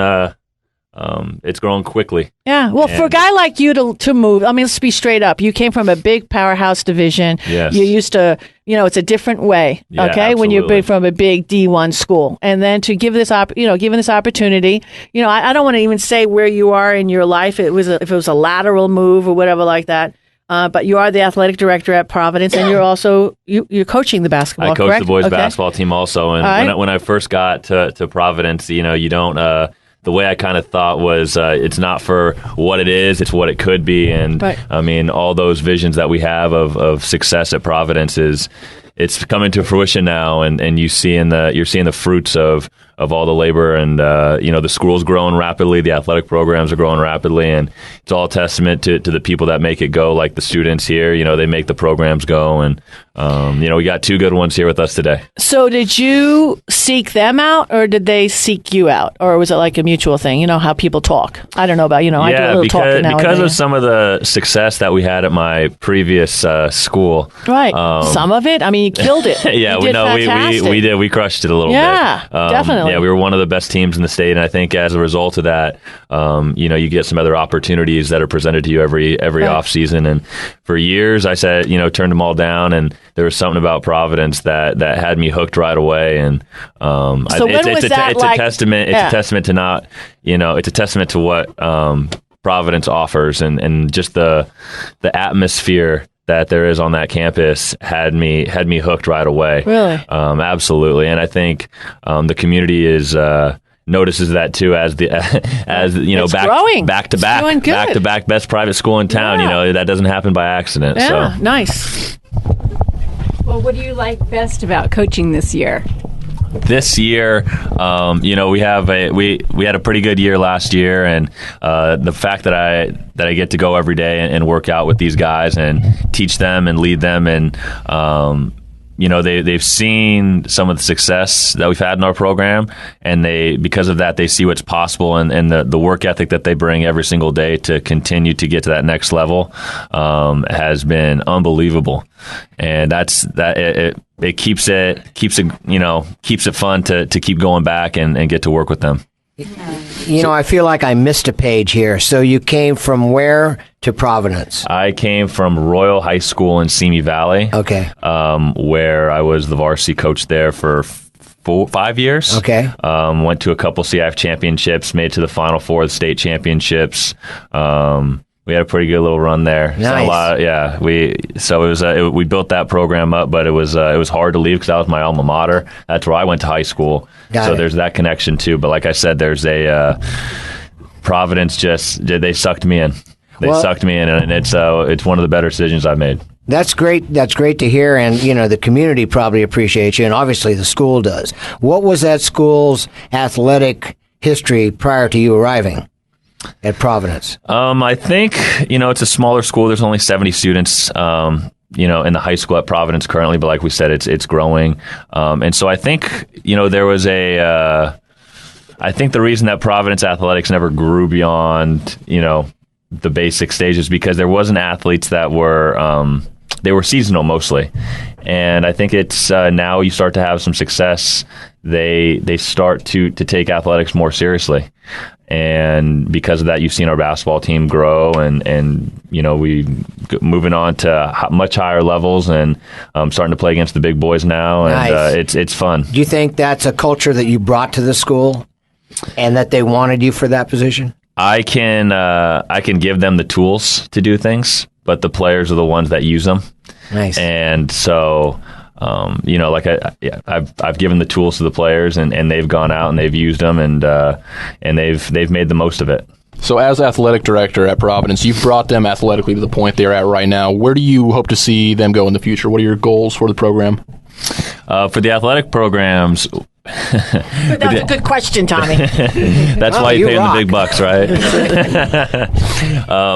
Speaker 10: It's growing quickly.
Speaker 1: Yeah. Well, for a guy like you to move, I mean, let's be straight up. You came from a big powerhouse division.
Speaker 10: Yes.
Speaker 1: You used to, it's a different way.
Speaker 10: Yeah,
Speaker 1: okay. When you're
Speaker 10: absolutely.
Speaker 1: from a big D1 school, and then to give this given this opportunity, I don't want to even say where you are in your life. If it was a lateral move or whatever like that. But you are the athletic director at Providence, and you're also you're coaching the basketball.
Speaker 10: I coach
Speaker 1: correct?
Speaker 10: the boys basketball team also, and when I first got to Providence, you don't. The way I kind of thought was it's not for what it is, it's what it could be, and I mean all those visions that we have of success at Providence it's coming to fruition now, and you're seeing the fruits of all the labor, and the school's growing rapidly, the athletic programs are growing rapidly, and it's all a testament to the people that make it go, like the students here. They make the programs go, and we got two good ones here with us today.
Speaker 1: So did you seek them out, or did they seek you out, or was it like a mutual thing? You know how people talk. I don't know about I do a little talking now.
Speaker 10: Because of some of the success that we had at my previous school.
Speaker 1: Right. Some of it. I mean, you killed it.
Speaker 10: Yeah, we did. We crushed it a little bit.
Speaker 1: Yeah, definitely.
Speaker 10: Yeah, we were one of the best teams in the state, and I think as a result of that, you get some other opportunities that are presented to you every off season. And for years, I said, turned them all down, and there was something about Providence that had me hooked right away. And it's a testament. It's a testament to not, it's a testament to what Providence offers, and just the atmosphere that there is on that campus had me hooked right away.
Speaker 1: Really?
Speaker 10: Absolutely. And I think the community notices that too, as back to back best private school in town.
Speaker 1: Yeah.
Speaker 10: That doesn't happen by accident.
Speaker 1: Yeah,
Speaker 10: so
Speaker 1: nice.
Speaker 5: Well, what do you like best about coaching this year?
Speaker 10: This year, we had a pretty good year last year, and the fact that I get to go every day and work out with these guys and teach them and lead them, and they've seen some of the success that we've had in our program, and because of that they see what's possible, and the work ethic that they bring every single day to continue to get to that next level has been unbelievable, and it keeps it fun to keep going back and get to work with them.
Speaker 3: I feel like I missed a page here. So you came from where to Providence?
Speaker 10: I came from Royal High School in Simi Valley.
Speaker 3: Okay.
Speaker 10: Where I was the varsity coach there for 5 years. Okay. Went to a couple CIF championships, made it to the Final Four of the state championships. We had a pretty good little run there.
Speaker 3: Nice.
Speaker 10: We built that program up, but it was hard to leave because that was my alma mater. That's where I went to high school. There's that connection too. But like I said, there's a Providence. They sucked me in. They sucked me in, and it's one of the better decisions I've made.
Speaker 3: That's great. That's great to hear. And, the community probably appreciates you, and obviously the school does. What was that school's athletic history prior to you arriving at Providence?
Speaker 10: I think, it's a smaller school. There's only 70 students, in the high school at Providence currently. But like we said, it's growing. And so I think, there was I think the reason that Providence athletics never grew beyond, the basic stages, because there wasn't athletes that were, they were seasonal mostly. And I think it's now you start to have some success. They start to take athletics more seriously. And because of that, you've seen our basketball team grow and we moving on to much higher levels and starting to play against the big boys now. And
Speaker 3: Nice.
Speaker 10: It's fun.
Speaker 3: Do you think that's a culture that you brought to the school and that they wanted you for that position?
Speaker 10: I can give them the tools to do things, but the players are the ones that use them.
Speaker 3: Nice.
Speaker 10: And so, I've given the tools to the players, and they've gone out and they've used them, and they've made the most of it.
Speaker 4: So as athletic director at Providence, you've brought them athletically to the point they're at right now. Where do you hope to see them go in the future? What are your goals for the program?
Speaker 10: For the athletic programs...
Speaker 1: That was a good question, Tommy.
Speaker 10: That's why you pay them the big bucks, right?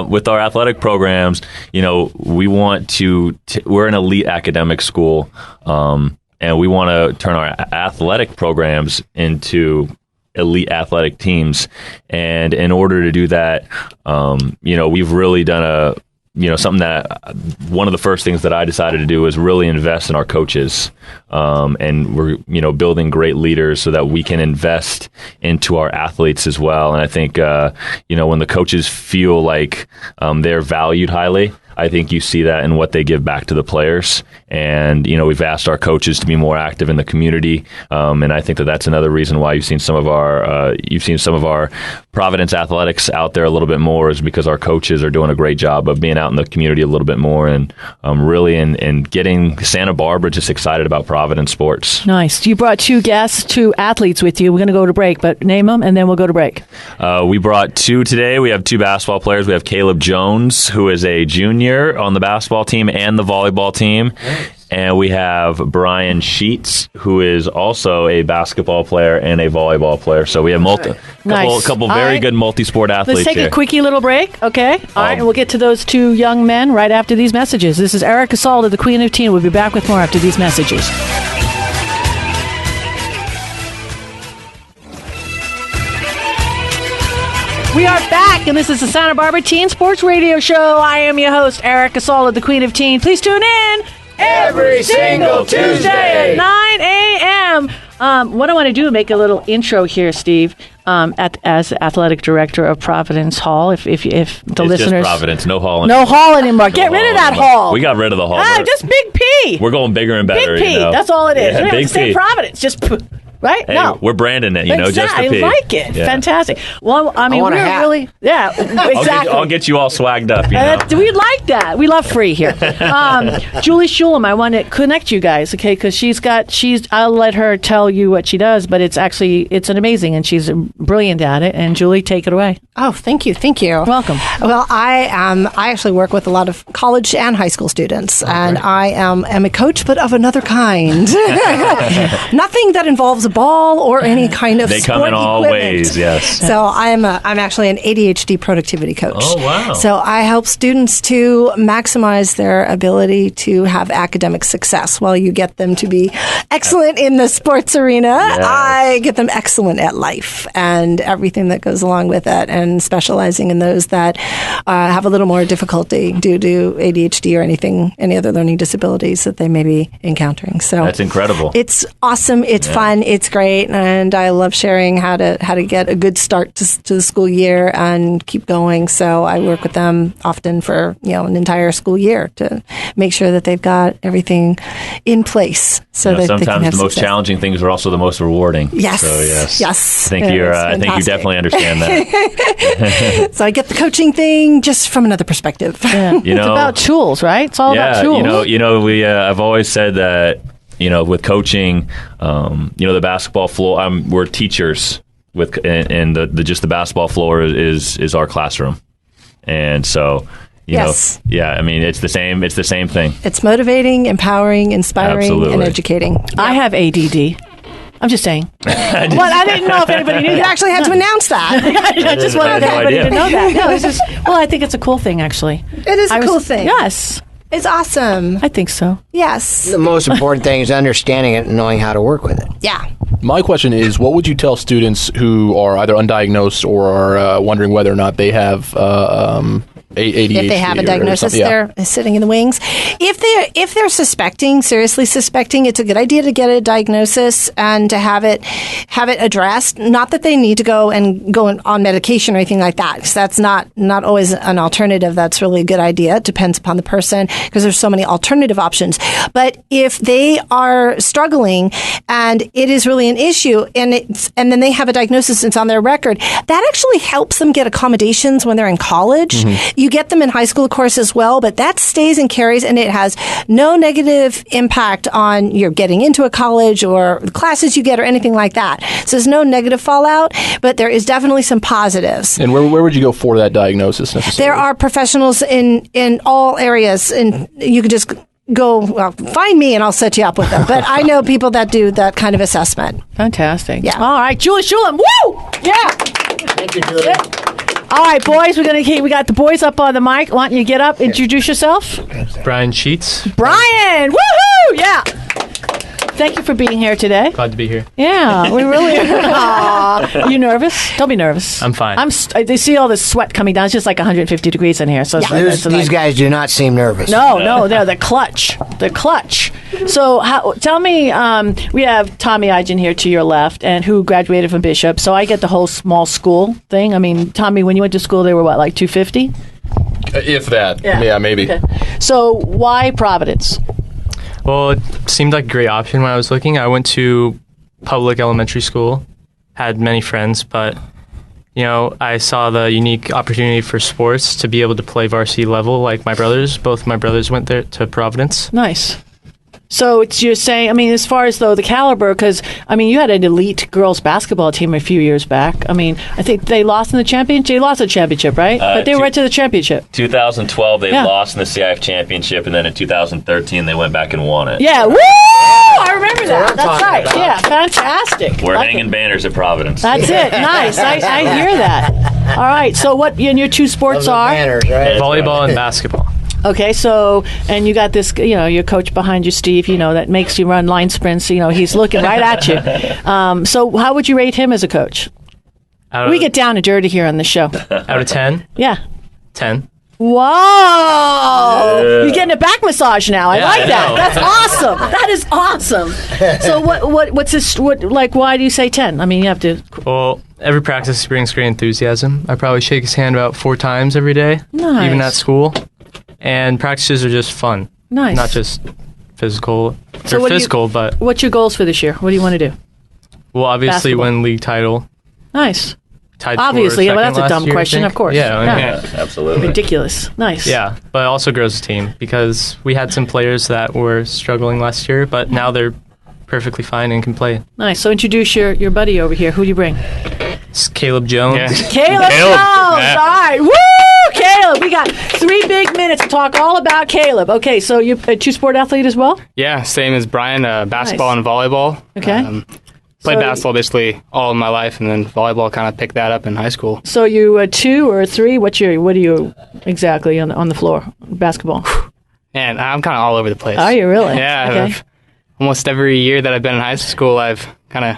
Speaker 10: With our athletic programs, we want to we're an elite academic school, and we want to turn our athletic programs into elite athletic teams. And in order to do that, we've really done something that one of the first things that I decided to do was really invest in our coaches. And we're, building great leaders so that we can invest into our athletes as well. And I think, when the coaches feel like they're valued highly, I think you see that in what they give back to the players. And, we've asked our coaches to be more active in the community. And I think that that's another reason why you've seen some of our Providence athletics out there a little bit more, is because our coaches are doing a great job of being out in the community a little bit more and really in getting Santa Barbara just excited about Providence sports.
Speaker 1: Nice. You brought two athletes with you. We're going to go to break, but name them and then we'll go to break.
Speaker 10: We brought two today. We have two basketball players. We have Caleb Jones, who is a junior on the basketball team and the volleyball team. And we have Brian Sheets, who is also a basketball player and a volleyball player. So we have a couple very good multi-sport athletes
Speaker 1: Let's take
Speaker 10: here.
Speaker 1: a quickie little break, okay? All right, and we'll get to those two young men right after these messages. This is Erica Salda, the Queen of Teen. We'll be back with more after these messages. We are back, and this is the Santa Barbara Teen Sports Radio Show. I am your host, Erica Salda, the Queen of Teen. Please tune in every single Tuesday at 9 a.m. What I want to do is make a little intro here, Steve, as athletic director of Providence Hall. If the
Speaker 10: It's
Speaker 1: listeners,
Speaker 10: just Providence, no hall.
Speaker 1: No hall anymore. Get rid of that hall.
Speaker 10: We got rid of the hall.
Speaker 1: Just Big P.
Speaker 10: We're going bigger and better.
Speaker 1: Big P. That's all it is.
Speaker 10: Yeah,
Speaker 1: We don't have
Speaker 10: Big
Speaker 1: to say
Speaker 10: P.
Speaker 1: Providence. Just right?
Speaker 10: Hey,
Speaker 1: no.
Speaker 10: we're branding it, just the P.
Speaker 1: I like it.
Speaker 10: Yeah.
Speaker 1: Fantastic. Well, I mean,
Speaker 3: want a
Speaker 1: we're
Speaker 3: hat.
Speaker 1: really, exactly.
Speaker 10: I'll get you all swagged up.
Speaker 1: We like that. We love free here. Juli Shulem, I want to connect you guys, okay? Because I'll let her tell you what she does, but it's an amazing, and she's brilliant at it. And Julie, take it away.
Speaker 2: Oh, thank you.
Speaker 1: Welcome.
Speaker 2: Well, I actually work with a lot of college and high school students, and I am a coach, but of another kind. Nothing that involves a ball or any kind of
Speaker 10: They
Speaker 2: sport
Speaker 10: come in all
Speaker 2: equipment.
Speaker 10: ways, yes.
Speaker 2: So I'm actually an ADHD productivity coach.
Speaker 10: Oh, wow.
Speaker 2: So I help students to maximize their ability to have academic success. While you get them to be excellent in the sports arena,
Speaker 10: Yes.
Speaker 2: I get them excellent at life and everything that goes along with it, and specializing in those that have a little more difficulty due to ADHD or any other learning disabilities that they may be encountering. So
Speaker 10: That's incredible.
Speaker 2: It's awesome. It's fun. It's great, and I love sharing how to get a good start to the school year and keep going. So I work with them often for an entire school year to make sure that they've got everything in place. So that they can
Speaker 10: sometimes
Speaker 2: have
Speaker 10: the most
Speaker 2: success.
Speaker 10: challenging things are also the most rewarding.
Speaker 2: Yes.
Speaker 10: So
Speaker 2: Yes.
Speaker 10: I think I think you definitely understand that.
Speaker 2: So I get the coaching thing just from another perspective.
Speaker 1: Yeah. It's about tools, right? It's all about tools.
Speaker 10: I've always said that, with coaching, the basketball floor, we're teachers and the basketball floor is our classroom. And so, You
Speaker 2: Yes.
Speaker 10: know, yeah, I mean, it's the same thing.
Speaker 2: It's motivating, empowering, inspiring,
Speaker 10: Absolutely.
Speaker 2: and educating.
Speaker 1: I have ADD. I'm just saying. Well, I didn't know if anybody knew.
Speaker 2: You actually had to announce that.
Speaker 1: I just wanted
Speaker 10: no
Speaker 1: everybody
Speaker 10: idea.
Speaker 1: to know that. No, it's just, well, I think it's a cool thing, actually.
Speaker 2: It is a cool thing.
Speaker 1: Yes,
Speaker 2: It's awesome.
Speaker 1: I think so.
Speaker 2: Yes.
Speaker 3: The most important thing is understanding it and knowing how to work with it.
Speaker 2: Yeah.
Speaker 4: My question is, what would you tell students who are either undiagnosed or are wondering whether or not they have ADHD?
Speaker 2: If they have a
Speaker 4: or
Speaker 2: diagnosis,
Speaker 4: something? Yeah.
Speaker 2: they're sitting in the wings. If they're seriously suspecting, it's a good idea to get a diagnosis and to have it addressed. Not that they need to go on medication or anything like that, because that's not always an alternative. That's really a good idea. It depends upon the person, because there's so many alternative options. But if they are struggling and it is really an issue, and then they have a diagnosis, it's on their record, that actually helps them get accommodations when they're in college.
Speaker 4: Mm-hmm.
Speaker 2: You get them in high school, of course, as well, but that stays and carries, and it has no negative impact on your getting into a college or the classes you get or anything like that. So there's no negative fallout, but there is definitely some positives.
Speaker 4: And where would you go for that diagnosis necessarily?
Speaker 2: There are professionals in all areas, and you can just find me and I'll set you up with them. But I know people that do that kind of assessment.
Speaker 1: Fantastic.
Speaker 2: Yeah.
Speaker 1: All right, Juli Shulem. Woo! Yeah.
Speaker 3: Thank you, Julie.
Speaker 1: All right, boys, we got the boys up on the mic. Why don't you get up, introduce yourself?
Speaker 13: Brian Sheets.
Speaker 1: Brian! Woohoo! Yeah. Thank you for being here today.
Speaker 13: Glad to be here.
Speaker 1: Yeah, we really are. You nervous? Don't be nervous.
Speaker 13: I'm fine.
Speaker 1: They see all this sweat coming down. It's just like 150 degrees in here. So
Speaker 3: These guys do not seem nervous.
Speaker 1: No, they're clutch. They're clutch. So tell me, we have Tommy Aijian here to your left, and who graduated from Bishop. So I get the whole small school thing. I mean, Tommy, when you went to school, they were what, like 250?
Speaker 4: If that. Yeah, maybe.
Speaker 1: Okay. So why Providence?
Speaker 13: Well, it seemed like a great option when I was looking. I went to public elementary school, had many friends, but I saw the unique opportunity for sports to be able to play varsity level like my brothers. Both my brothers went there to Providence.
Speaker 1: Nice. So you're saying, I mean, as far as though the caliber, because I mean, you had an elite girls basketball team a few years back. I mean, I think they lost in the championship. They lost the championship, right? But they were right to the championship.
Speaker 10: 2012, they lost in the CIF championship, and then in 2013, they went back and won it.
Speaker 1: Yeah, woo! I remember that. That's right.
Speaker 10: about.
Speaker 1: Yeah, fantastic.
Speaker 10: We're hanging banners at Providence.
Speaker 1: That's it. Nice. I hear that. All right. So what your two sports are?
Speaker 3: Banners, right?
Speaker 13: Volleyball and basketball.
Speaker 1: Okay, so, and you got this, your coach behind you, Steve, that makes you run line sprints. He's looking right at you. So how would you rate him as a coach? We get down and dirty here on the show.
Speaker 13: Out of 10?
Speaker 1: Yeah.
Speaker 13: 10.
Speaker 1: Whoa! You're getting a back massage now. I like that.
Speaker 13: know.
Speaker 1: That's awesome. That is awesome. So what's this? Why do you say 10? I mean, you have to.
Speaker 13: Well, every practice brings great enthusiasm. I probably shake his hand about 4 times every day,
Speaker 1: Nice.
Speaker 13: even at school. And practices are just fun.
Speaker 1: Nice.
Speaker 13: Not just physical.
Speaker 1: So
Speaker 13: They're physical, but...
Speaker 1: What's your goals for this year? What do you want to do?
Speaker 13: Well, obviously
Speaker 1: Basketball.
Speaker 13: win league title.
Speaker 1: Nice.
Speaker 13: Tied
Speaker 1: Obviously,
Speaker 13: for
Speaker 1: well, that's a
Speaker 13: second
Speaker 1: dumb
Speaker 13: last year, I
Speaker 1: question,
Speaker 13: think.
Speaker 1: of course.
Speaker 13: Yeah,
Speaker 1: Yeah.
Speaker 10: Absolutely.
Speaker 1: Ridiculous. Nice.
Speaker 13: Yeah, but it also grows the team because we had some players that were struggling last year, but now they're perfectly fine and can play.
Speaker 1: Nice. So introduce your buddy over here. Who do you bring?
Speaker 13: It's Caleb Jones.
Speaker 1: Caleb Jones. All right. Woo! Caleb, we got 3 big minutes to talk all about Caleb. Okay, so you're a two-sport athlete as well?
Speaker 14: Yeah, same as Brian, basketball and volleyball.
Speaker 1: Okay.
Speaker 14: Played
Speaker 1: So-
Speaker 14: basketball basically all of my life, and then volleyball kind of picked that up in high school.
Speaker 1: So you a 2 or a 3? What are you exactly on the floor? Basketball.
Speaker 14: And I'm kind of all over the place.
Speaker 1: Are you really?
Speaker 14: Yeah.
Speaker 1: Okay.
Speaker 14: Almost every year that I've been in high school, I've kind of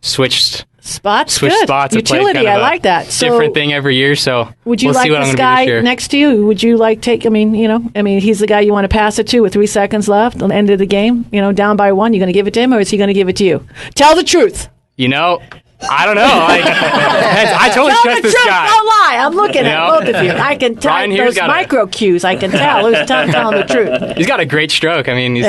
Speaker 14: switced
Speaker 1: spots.
Speaker 14: Good.
Speaker 1: Spots.
Speaker 14: and played
Speaker 1: Utility.
Speaker 14: kind of
Speaker 1: I
Speaker 14: a
Speaker 1: like that. So
Speaker 14: different thing every year. So
Speaker 1: would you
Speaker 14: we'll
Speaker 1: like
Speaker 14: see what I'm
Speaker 1: this
Speaker 14: gonna
Speaker 1: guy
Speaker 14: do this year.
Speaker 1: next to you? Would you like take? He's the guy you want to pass it to with 3 seconds left on the end of the game. Down by 1. You're going to give it to him, or is he going to give it to you? Tell the truth.
Speaker 14: I don't know. I totally
Speaker 1: Tell
Speaker 14: trust
Speaker 1: the
Speaker 14: this
Speaker 1: truth.
Speaker 14: guy.
Speaker 1: Don't lie. I'm looking at both of you. I can tell
Speaker 14: Brian here's
Speaker 1: those
Speaker 14: got
Speaker 1: micro cues. I can tell who's telling the truth.
Speaker 14: He's got a great stroke. I mean, he's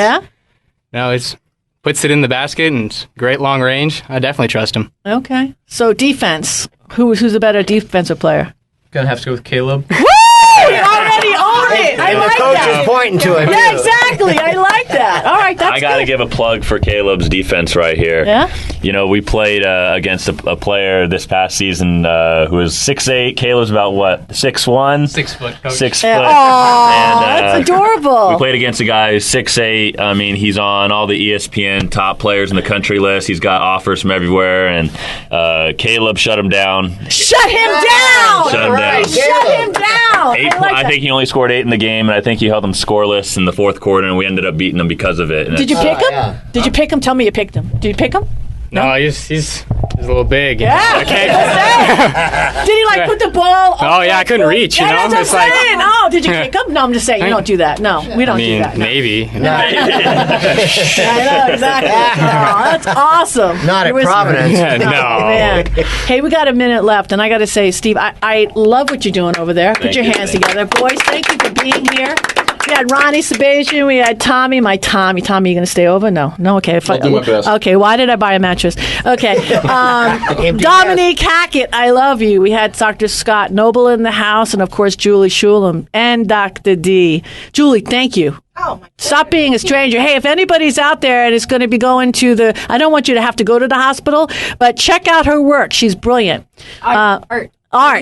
Speaker 14: puts it in the basket and it's great long range. I definitely trust him.
Speaker 1: Okay. So defense. Who's a better defensive player?
Speaker 13: Gonna have to go with Caleb.
Speaker 1: Woo! You already own it. I
Speaker 3: And
Speaker 1: like
Speaker 3: the coach
Speaker 1: that.
Speaker 3: is pointing to him.
Speaker 1: Yeah,
Speaker 3: too.
Speaker 1: exactly. I like that. that. All right, that's
Speaker 10: I got to
Speaker 1: good.
Speaker 10: give a plug for Caleb's defense right here.
Speaker 1: Yeah?
Speaker 10: You know, we played against a player this past season who was 6'8". Caleb's about, what, 6'1"?
Speaker 14: 6 foot, coach.
Speaker 10: 6 foot.
Speaker 1: Oh, that's adorable.
Speaker 10: We played against a guy who's 6'8". I mean, he's on all the ESPN top players in the country list. He's got offers from everywhere, and Caleb shut him down.
Speaker 1: Shut him down!
Speaker 10: Shut him down.
Speaker 1: Shut him down!
Speaker 10: I think he only scored 8 in the game, and I think he held them scoreless in the fourth quarter, and we ended up beating them because of it. And
Speaker 1: Did you pick him? Did you pick him? Tell me you picked him. Did you pick him?
Speaker 14: No, he's a little big.
Speaker 1: Yeah.
Speaker 14: Okay.
Speaker 1: Did he put the ball?
Speaker 14: Oh yeah, I couldn't reach. You know,
Speaker 1: That's what
Speaker 14: it's
Speaker 1: I'm saying. Oh, did you kick him? No, I'm just saying you don't do that. No, we don't do that. No.
Speaker 14: Maybe.
Speaker 1: I know exactly. Oh, that's awesome.
Speaker 3: Not at Providence.
Speaker 14: No.
Speaker 1: Man. Hey, we got a minute left, and I got to say, Steve, I love what you're doing over there. Put your hands together, boys. Thank you for being here. We had Ronnie Sebastian. We had Tommy. My Tommy. Tommy, you going to stay over? No. Okay.
Speaker 4: I'll do my best.
Speaker 1: Okay. Why did I buy a mattress? Okay. Dominique Hackett, I love you. We had Dr. Scott Noble in the house, and of course Juli Shulem and Dr. D. Julie, thank you. Oh, my Stop being a stranger. Hey, if anybody's out there and is going to be going to I don't want you to have to go to the hospital, but check out her work. She's brilliant. Art.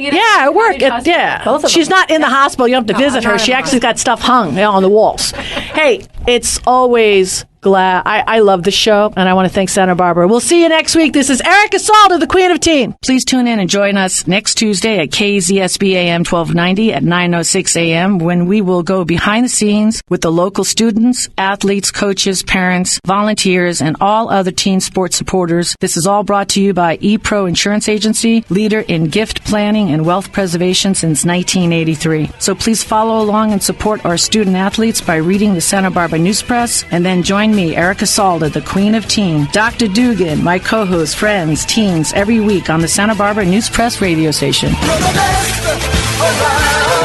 Speaker 1: Yeah, her work. Yeah. She's not in the hospital. You don't have to visit her. She actually got stuff hung on the walls. Hey, it's always glad. I love the show, and I want to thank Santa Barbara. We'll see you next week. This is Erica Salter, the Queen of Teen. Please tune in and join us next Tuesday at KZSB AM 1290 at 9:06 a.m. when we will go behind the scenes with the local students, athletes, coaches, parents, volunteers, and all other teen sports supporters. This is all brought to you by ePro Insurance Agency, leader in gift planning and wealth preservation since 1983. So please follow along and support our student athletes by reading the Santa Barbara News Press, and then join me, Erica Salda, the Queen of Teen, Dr. Dugan, my co-host, friends, teens, every week on the Santa Barbara News Press radio station.
Speaker 15: You're the best around.